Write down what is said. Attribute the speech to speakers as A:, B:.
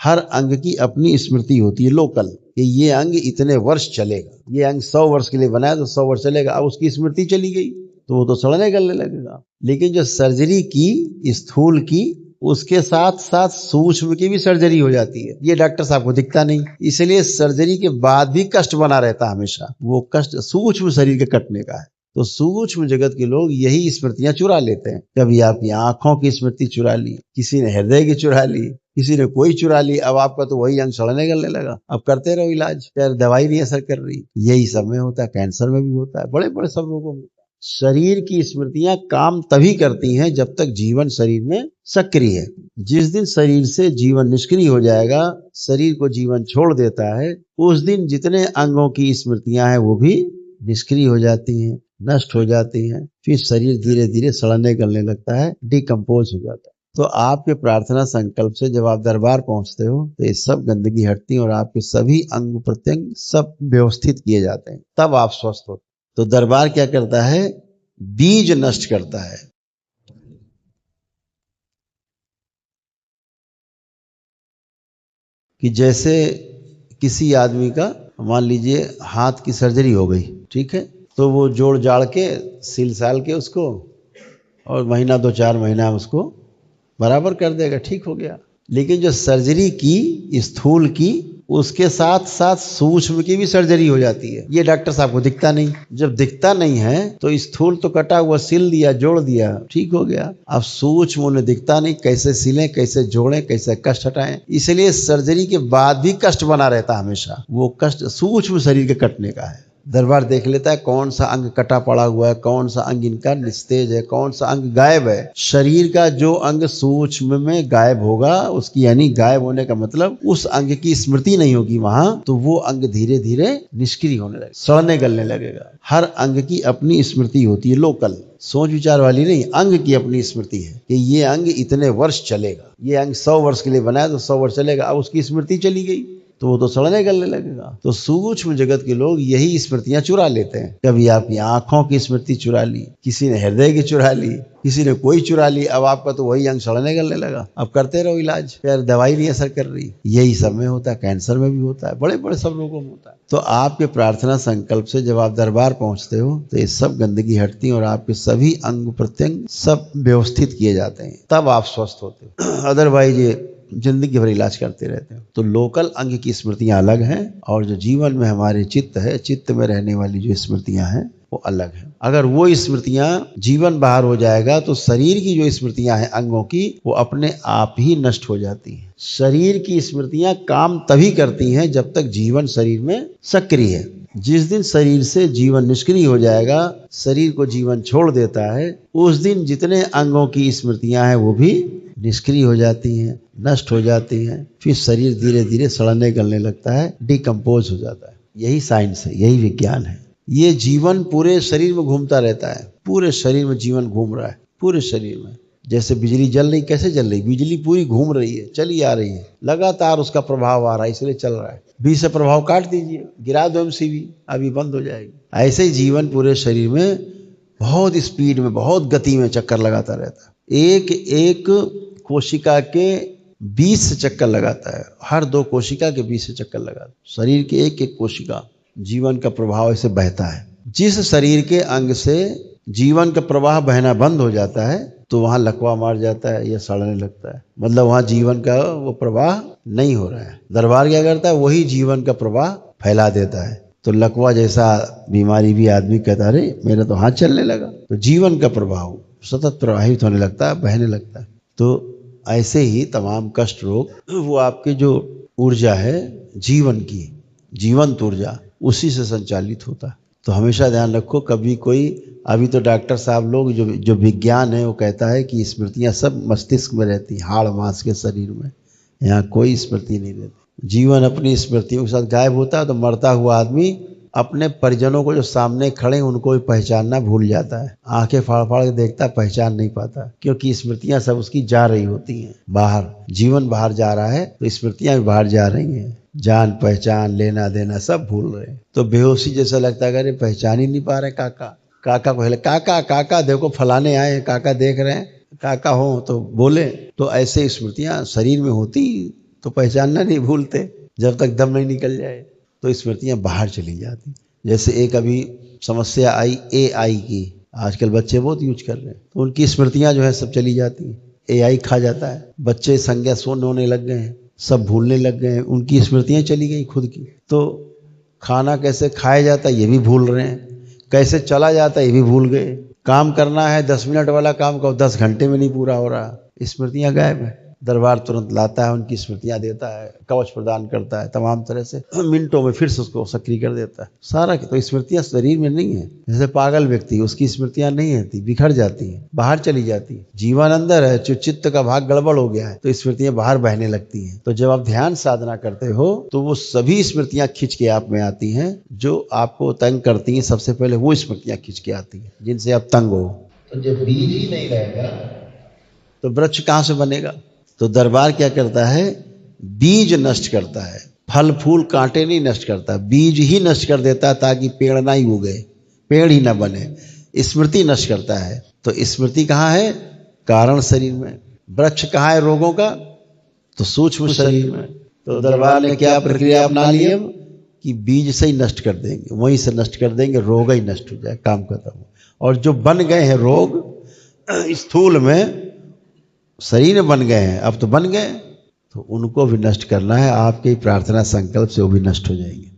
A: हर अंग की अपनी स्मृति होती है लोकल, कि ये अंग इतने वर्ष चलेगा, ये अंग 100 वर्ष के लिए बनाया तो 100 वर्ष चलेगा। अब उसकी स्मृति चली गई तो वो तो सड़ने गलने लगेगा। लेकिन जो सर्जरी की स्थूल की, उसके साथ साथ सूक्ष्म की भी सर्जरी हो जाती है, ये डॉक्टर साहब को दिखता नहीं, इसलिए सर्जरी के बाद भी कष्ट बना रहता है हमेशा। वो कष्ट सूक्ष्म शरीर के कटने का है। तो सूक्ष्म जगत के लोग यही स्मृतियां चुरा लेते हैं। कभी आपकी आंखों की स्मृति चुरा ली, किसी ने हृदय की चुरा ली, किसी ने कोई चुरा ली। अब आपका तो वही अंग सड़ने गलने लगा। अब करते रहो इलाज, यार दवाई नहीं असर कर रही। यही सब में होता है, कैंसर में भी होता है, बड़े बड़े सब रोगों में। शरीर की स्मृतियां काम तभी करती हैं जब तक जीवन शरीर में सक्रिय है। जिस दिन शरीर से जीवन निष्क्रिय हो जाएगा, शरीर को जीवन छोड़ देता है, उस दिन जितने अंगों की स्मृतियां हैं वो भी निष्क्रिय हो जाती हैं, नष्ट हो जाती हैं। फिर शरीर धीरे धीरे सड़ने गलने लगता है, डिकम्पोज हो जाता है। तो आपके प्रार्थना संकल्प से जब आप दरबार पहुंचते हो तो ये सब गंदगी हटती है और आपके सभी अंग प्रत्यंग सब व्यवस्थित किए जाते हैं, तब आप स्वस्थ होते। तो दरबार क्या करता है? बीज नष्ट करता है। कि जैसे किसी आदमी का मान लीजिए हाथ की सर्जरी हो गई, ठीक है, तो वो जोड़ जाड़ के सिल साल के उसको और महीना 2-4 महीना में उसको बराबर कर देगा, ठीक हो गया। लेकिन जो सर्जरी की स्थूल की, उसके साथ साथ सूक्ष्म की भी सर्जरी हो जाती है, ये डॉक्टर साहब को दिखता नहीं। जब दिखता नहीं है तो स्थूल तो कटा हुआ सिल दिया, जोड़ दिया, ठीक हो गया। अब सूक्ष्म उन्हें दिखता नहीं, कैसे सिलें, कैसे जोड़ें, कैसे कष्ट हटाएं। इसलिए सर्जरी के बाद भी कष्ट बना रहता हमेशा। वो कष्ट सूक्ष्म शरीर के कटने का है। दरबार देख लेता है कौन सा अंग कटा पड़ा हुआ है, कौन सा अंग इनका निस्तेज है, कौन सा अंग गायब है। शरीर का जो अंग सूक्ष्म में गायब होगा, उसकी यानी गायब होने का मतलब उस अंग की स्मृति नहीं होगी वहां, तो वो अंग धीरे धीरे निष्क्रिय होने लगेगा, सड़ने गलने लगेगा। हर अंग की अपनी स्मृति होती है लोकल, सोच विचार वाली नहीं। अंग की अपनी स्मृति है कि ये अंग इतने वर्ष चलेगा, ये अंग 100 वर्ष के लिए बनाया तो 100 वर्ष चलेगा। अब उसकी स्मृति चली गई तो वो तो सड़ने गलने लगेगा। तो सूक्ष्म जगत के लोग यही स्मृतियां चुरा लेते हैं। कभी आपकी आंखों की स्मृति चुरा ली, किसी ने हृदय की चुरा ली, किसी ने कोई चुरा ली। अब आपका तो वही अंग सड़ने गलने लगा। अब करते रहो इलाज, यार दवाई नहीं असर कर रही। यही सब में होता है, कैंसर में भी होता है, बड़े बड़े सब रोगों में होता है। तो आपके प्रार्थना संकल्प से जब आप दरबार पहुंचते हो तो ये सब गंदगी हटती है और आपके सभी अंग प्रत्यंग सब व्यवस्थित किए जाते हैं, तब आप स्वस्थ होते हो। अदरवाइज ये जिंदगी भर इलाज करते रहते हैं। तो लोकल अंग की स्मृतियां अलग हैं और जो जीवन में हमारे चित्त है, चित्त में रहने वाली जो स्मृतियां हैं वो अलग है। अगर वो स्मृतियां जीवन बाहर हो जाएगा तो शरीर की जो स्मृतियां हैं अंगों की, वो अपने आप ही नष्ट हो जाती हैं। शरीर की स्मृतियां काम तभी करती हैं जब तक जीवन शरीर में सक्रिय है। जिस दिन शरीर से जीवन निष्क्रिय हो जाएगा, शरीर को जीवन छोड़ देता है, उस दिन जितने अंगों की स्मृतियां हैं वो भी निष्क्रिय हो जाती हैं, नष्ट हो जाती हैं। फिर शरीर धीरे धीरे सड़ने गलने लगता है, डिकम्पोज हो जाता है। यही साइंस है, यही विज्ञान है। ये जीवन पूरे शरीर में घूमता रहता है, पूरे शरीर में जीवन घूम रहा है, पूरे शरीर में। जैसे बिजली जल रही, कैसे जल रही? बिजली पूरी घूम रही है, चली आ रही है, लगातार उसका प्रभाव आ रहा है, इसलिए चल रहा है। बीच से प्रभाव काट दीजिए, गिरा दो MCB, अभी बंद हो जाएगी। ऐसे ही जीवन पूरे शरीर में बहुत स्पीड में, बहुत गति में चक्कर लगाता रहता है। एक एक कोशिका के 20 से चक्कर लगाता है, हर 2 कोशिका के 20 से चक्कर लगाता है। शरीर के एक एक कोशिका जीवन का प्रभाव ऐसे बहता है। जिस शरीर के अंग से जीवन का प्रवाह बहना बंद हो जाता है तो वहां लकवा मार जाता है या सड़ने लगता है, मतलब वहां जीवन का वो प्रवाह नहीं हो रहा है। दरबार क्या करता है? वही जीवन का प्रवाह फैला देता है। तो लकवा जैसा बीमारी भी आदमी कहता है अरे मेरा तो हाथ चलने लगा, तो जीवन का प्रवाह सतत प्रवाहित होने लगता है, बहने लगता है। तो ऐसे ही तमाम कष्ट रोग, वो आपकी जो ऊर्जा है जीवन की, जीवंत ऊर्जा, उसी से संचालित होता है। तो हमेशा ध्यान रखो, कभी कोई, अभी तो डॉक्टर साहब लोग जो विज्ञान है वो कहता है कि स्मृतियां सब मस्तिष्क में रहती, हाड़ मांस के शरीर में, यहाँ कोई स्मृति नहीं रहती। जीवन अपनी स्मृतियों के साथ गायब होता है तो मरता हुआ आदमी अपने परिजनों को जो सामने खड़े उनको भी पहचानना भूल जाता है। आंखें फाड़ फाड़ के देखता, पहचान नहीं पाता, क्योंकि स्मृतियां सब उसकी जा रही होती हैं बाहर। जीवन बाहर जा रहा है तो स्मृतियां भी बाहर जा रही हैं, जान पहचान लेना देना सब भूल रहे हैं। तो बेहोशी जैसा लगता है, अरे पहचान ही नहीं पा रहे काका। काका को हेले, काका काका देखो फलाने आए हैं, काका देख रहे हैं, काका हो तो बोले। तो ऐसे स्मृतियां शरीर में होती तो पहचानना नहीं भूलते जब तक दम नहीं निकल जाए। तो स्मृतियाँ बाहर चली जाती। जैसे एक अभी समस्या आई AI की, आजकल बच्चे बहुत यूज कर रहे हैं, तो उनकी स्मृतियाँ जो है सब चली जाती हैं। AI खा जाता है, बच्चे संज्ञा शून्य होने लग गए हैं, सब भूलने लग गए हैं, उनकी स्मृतियाँ चली गई खुद की। तो खाना कैसे खाया जाता है ये भी भूल रहे हैं, कैसे चला जाता है ये भी भूल गए। काम करना है 10 मिनट वाला काम को 10 घंटे में नहीं पूरा हो रहा, स्मृतियाँ गायब है। दरबार तुरंत लाता है, उनकी स्मृतियाँ देता है, कवच प्रदान करता है, तमाम तरह से मिनटों में फिर से उसको सक्रिय कर देता है सारा। तो स्मृतियाँ शरीर में नहीं है। जैसे पागल व्यक्ति, उसकी स्मृतियाँ नहीं रहती, बिखर जाती हैं, बाहर चली जाती है। जीवन अंदर है, जो चित्त का भाग गड़बड़ हो गया है तो स्मृतियाँ बाहर बहने लगती हैं। तो जब आप ध्यान साधना करते हो तो वो सभी स्मृतियाँ खिंच के आप में आती हैं जो आपको तंग करती हैं। सबसे पहले वो स्मृतियाँ खिंच के आती हैं जिनसे आप तंग हो। तो जब बीज ही नहीं रहेगा तो वृक्ष कहाँ से बनेगा? तो दरबार क्या करता है? बीज नष्ट करता है, फल फूल कांटे नहीं नष्ट करता, बीज ही नष्ट कर देता है ताकि पेड़ ना ही उगे, पेड़ ही ना बने। स्मृति नष्ट करता है। तो स्मृति कहाँ है? कारण शरीर में। वृक्ष कहाँ है रोगों का? तो सूक्ष्म शरीर में। तो दरबार ने क्या प्रक्रिया अपना ली अब कि बीज से ही नष्ट कर देंगे, वहीं से नष्ट कर देंगे, रोग ही नष्ट हो जाए, काम खत्म। और जो बन गए हैं रोग स्थूल में, शरीर में बन गए हैं, अब तो बन गए, तो उनको भी नष्ट करना है। आपके प्रार्थना संकल्प से वो भी नष्ट हो जाएंगे।